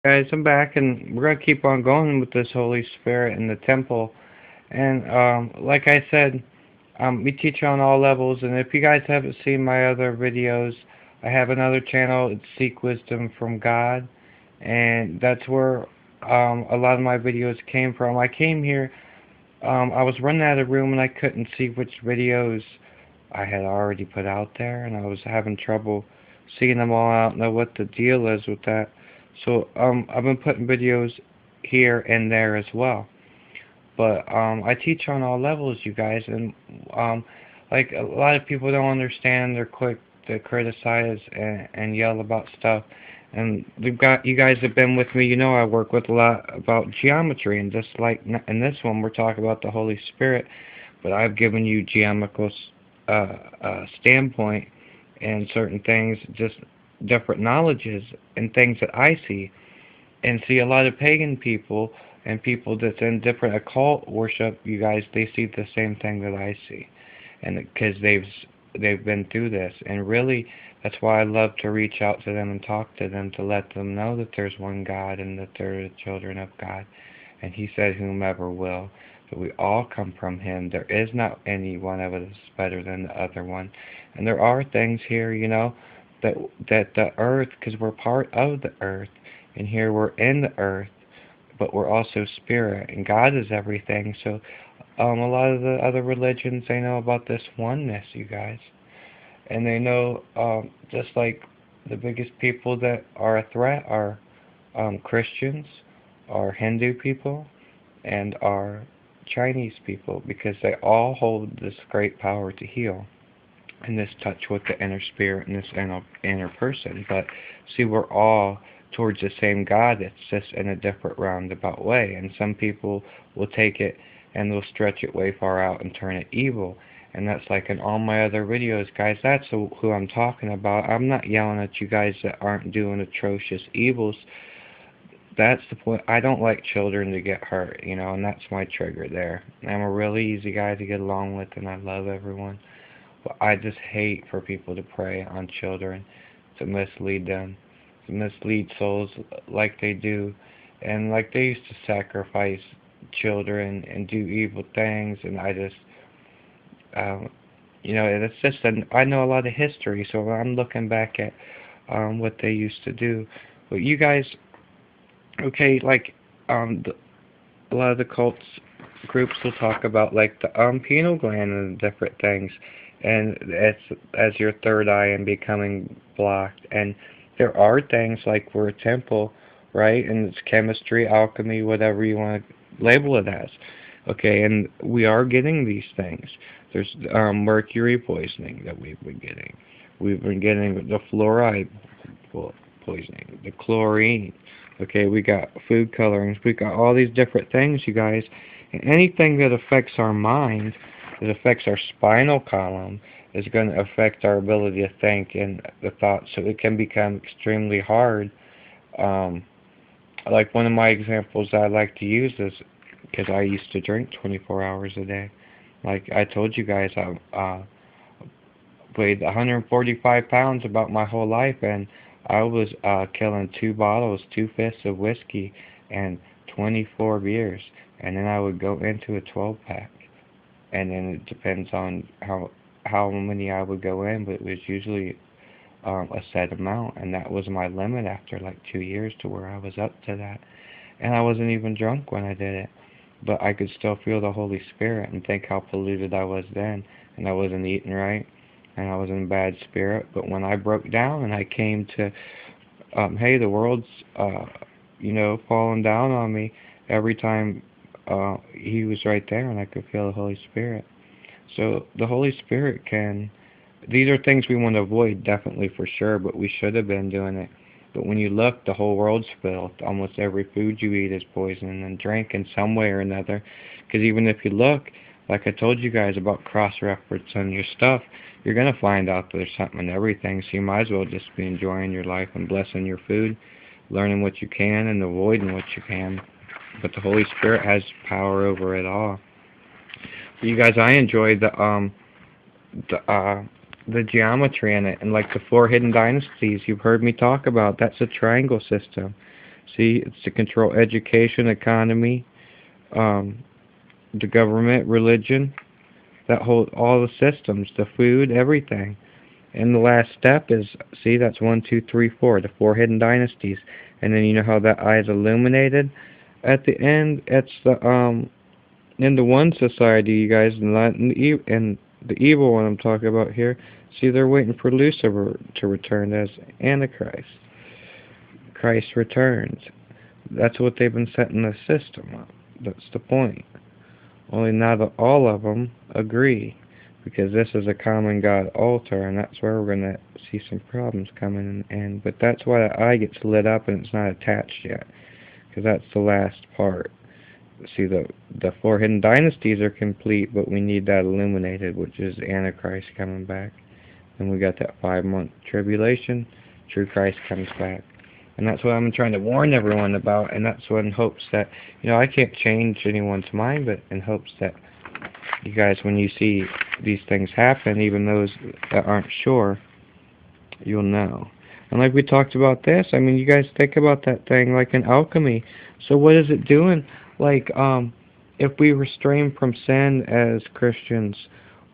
Guys, I'm back, and we're gonna keep on going with this Holy Spirit in the temple. And like I said, we teach on all levels. And if you guys haven't seen my other videos, I have another channel. It's Seek Wisdom from God, and that's where a lot of my videos came from. I came here. I was running out of room, and I couldn't see which videos I had already put out there, and I was having trouble seeing them all out. Know what the deal is with that. So I've been putting videos here and there as well. But I teach on all levels, you guys, and um, like a lot of people don't understand. They're quick to criticize and yell about stuff. And we've got you guys have been with me. You know I work with a lot about geometry, and just like in this one, we're talking about the Holy Spirit. But I've given you geometrical standpoint and certain things, just different knowledges and things that I see. And see a lot of pagan people and people that's in different occult worship, you guys, they see the same thing that I see, and because they've been through this, and really that's why I love to reach out to them and talk to them to let them know that there's one God and that they're the children of God, and He said, "Whomever will." That we all come from Him. There is not any one of us better than the other one, and there are things here, that the earth, because we're part of the earth, and here we're in the earth, but we're also spirit, and God is everything. So, a lot of the other religions, they know about this oneness, you guys, and they know, just like the biggest people that are a threat are Christians, are Hindu people, and are Chinese people, because they all hold this great power to heal and this touch with the inner spirit and this inner person. But see, we're all towards the same God. It's just in a different roundabout way. And some people will take it and they'll stretch it way far out and turn it evil. And that's like in all my other videos, guys. That's who I'm talking about. I'm not yelling at you guys that aren't doing atrocious evils. That's the point. I don't like children to get hurt, and that's my trigger there. I'm a really easy guy to get along with, and I love everyone. But I just hate for people to prey on children, to mislead them, to mislead souls like they do. And like they used to sacrifice children and do evil things, and I just, um, it's just, I know a lot of history, so I'm looking back at what they used to do. But you guys, okay, like, a lot of the cults groups will talk about like the pineal gland and different things, and it's as your third eye and becoming blocked. And there are things like we're a temple, right? And it's chemistry, alchemy, whatever you want to label it as. Okay, and we are getting these things. There's mercury poisoning that we've been getting. We've been getting the fluoride poisoning, the chlorine. Okay, we got food colorings. We got all these different things, you guys. And anything that affects our mind, that affects our spinal column, is going to affect our ability to think and the thoughts. So it can become extremely hard. Um, like one of my examples that I like to use is because I used to drink 24 hours a day. Like I told you guys, I weighed 145 pounds about my whole life, and I was killing 2 bottles, 2 fifths of whiskey, and 24 beers, and then I would go into a 12 pack, and then it depends on how many I would go in, but it was usually a set amount, and that was my limit after like 2 years to where I was up to that, and I wasn't even drunk when I did it, but I could still feel the Holy Spirit and think how polluted I was then, and I wasn't eating right, and I was in bad spirit. But when I broke down and I came to, hey, the world's, falling down on me, every time He was right there, and I could feel the Holy Spirit. So the Holy Spirit can. These are things we want to avoid, definitely for sure, but we should have been doing it. But when you look, the whole world's filled. Almost every food you eat is poison and drink in some way or another. Because even if you look, like I told you guys about cross-reference on your stuff, you're going to find out there's something in everything. So you might as well just be enjoying your life and blessing your food, learning what you can and avoiding what you can. But the Holy Spirit has power over it all. You guys, I enjoy the the geometry in it, and like the four hidden dynasties you've heard me talk about. That's a triangle system. See, it's to control education, economy, um, the government, religion, that whole, all the systems, the food, everything. And the last step is, see, that's one, two, three, four, the four hidden dynasties. And then you know how that eye is illuminated? At the end, it's the, in the one society, you guys, and not in the evil one I'm talking about here. See, they're waiting for Lucifer to return as Antichrist. Christ returns. That's what they've been setting the system up. That's the point. Only not all of them agree, because this is a common God altar, and that's where we're going to see some problems coming in. But that's why the eye gets lit up and it's not attached yet, because that's the last part. See, the four hidden dynasties are complete, but we need that illuminated, which is Antichrist coming back. And we got that 5-month tribulation. True Christ comes back. And that's what I'm trying to warn everyone about, and that's what in hopes that, I can't change anyone's mind, but in hopes that you guys, when you see these things happen, even those that aren't sure, you'll know. And like we talked about this, I mean, you guys think about that thing like in alchemy. So what is it doing? Like, if we restrain from sin as Christians,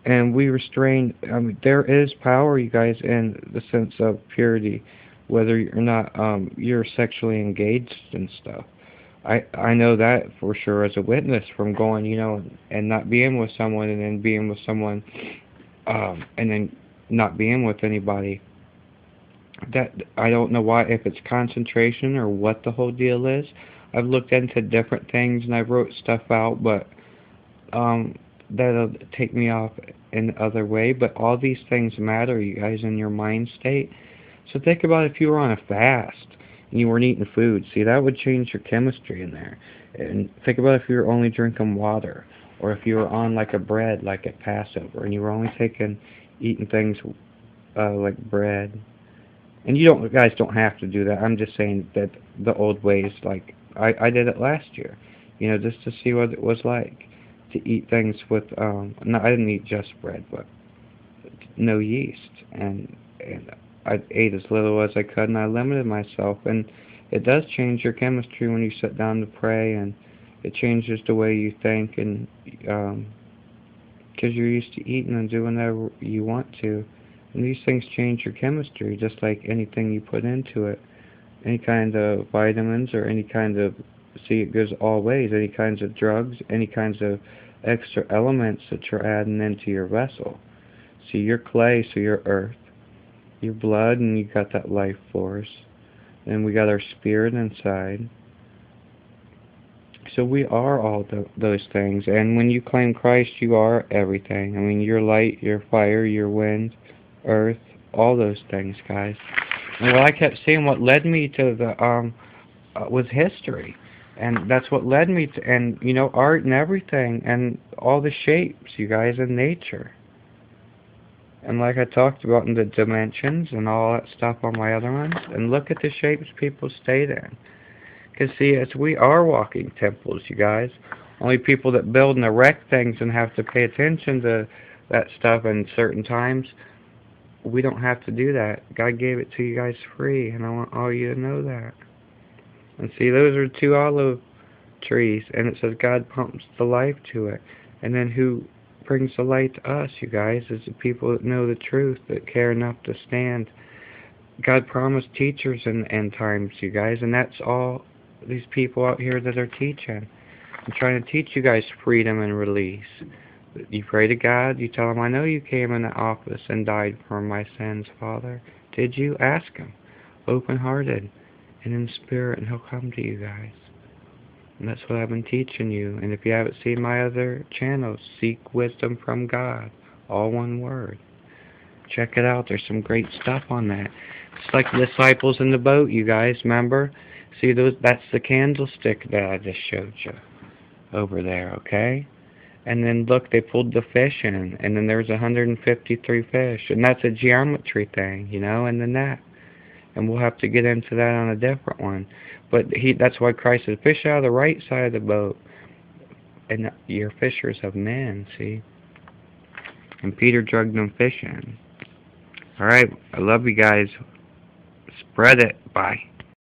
and we restrain, I mean, there is power, you guys, in the sense of purity, whether you're not, you're sexually engaged and stuff. I know that for sure as a witness from going, and not being with someone, and then being with someone, and then not being with anybody. That I don't know why, if it's concentration or what the whole deal is. I've looked into different things and I've wrote stuff out, but that'll take me off in other way. But all these things matter, you guys, in your mind state. So think about if you were on a fast and you weren't eating food. See, that would change your chemistry in there. And think about if you were only drinking water, or if you were on like a bread, like at Passover, and you were only eating things like bread. And you guys don't have to do that. I'm just saying that the old ways, like I did it last year, just to see what it was like to eat things with. No, I didn't eat just bread, but no yeast, and I ate as little as I could, and I limited myself. And it does change your chemistry when you sit down to pray, and it changes the way you think, and because you're used to eating and doing whatever you want to. And these things change your chemistry, just like anything you put into it. Any kind of vitamins or any kind of, see, it goes all ways, any kinds of drugs, any kinds of extra elements that you're adding into your vessel. See, you're clay, so you're earth. Your blood, and you got that life force. And we got our spirit inside. So we are all those things. And when you claim Christ, you are everything. I mean, you're light, you're fire, you're wind, earth, all those things, guys. And what I kept seeing, what led me to the was history, and that's what led me to, and art and everything, and all the shapes, you guys, in nature. And like I talked about in the dimensions and all that stuff on my other ones, and look at the shapes people stayed in. Because see, we are walking temples, you guys. Only people that build and erect things and have to pay attention to that stuff in certain times, we don't have to do that. God gave it to you guys free, and I want all you to know that. And see, those are 2 olive trees, and it says God pumps the life to it. And then who brings the light to us, you guys, is the people that know the truth, that care enough to stand. God promised teachers in end times, you guys, and that's all these people out here that are teaching. I'm trying to teach you guys freedom and release. You pray to God, you tell Him, I know you came in the office and died for my sins, Father. Did you? Ask Him. Open-hearted and in spirit, and He'll come to you guys. And that's what I've been teaching you. And if you haven't seen my other channels, Seek Wisdom from God. All one word. Check it out. There's some great stuff on that. It's like the disciples in the boat, you guys, remember? See, that's the candlestick that I just showed you over there, okay? And then look, they pulled the fish in, and then there's 153 fish. And that's a geometry thing, in the net. And we'll have to get into that on a different one. But that's why Christ said, fish out of the right side of the boat. And you're fishers of men, see? And Peter drugged them fishing. Alright, I love you guys. Spread it. Bye.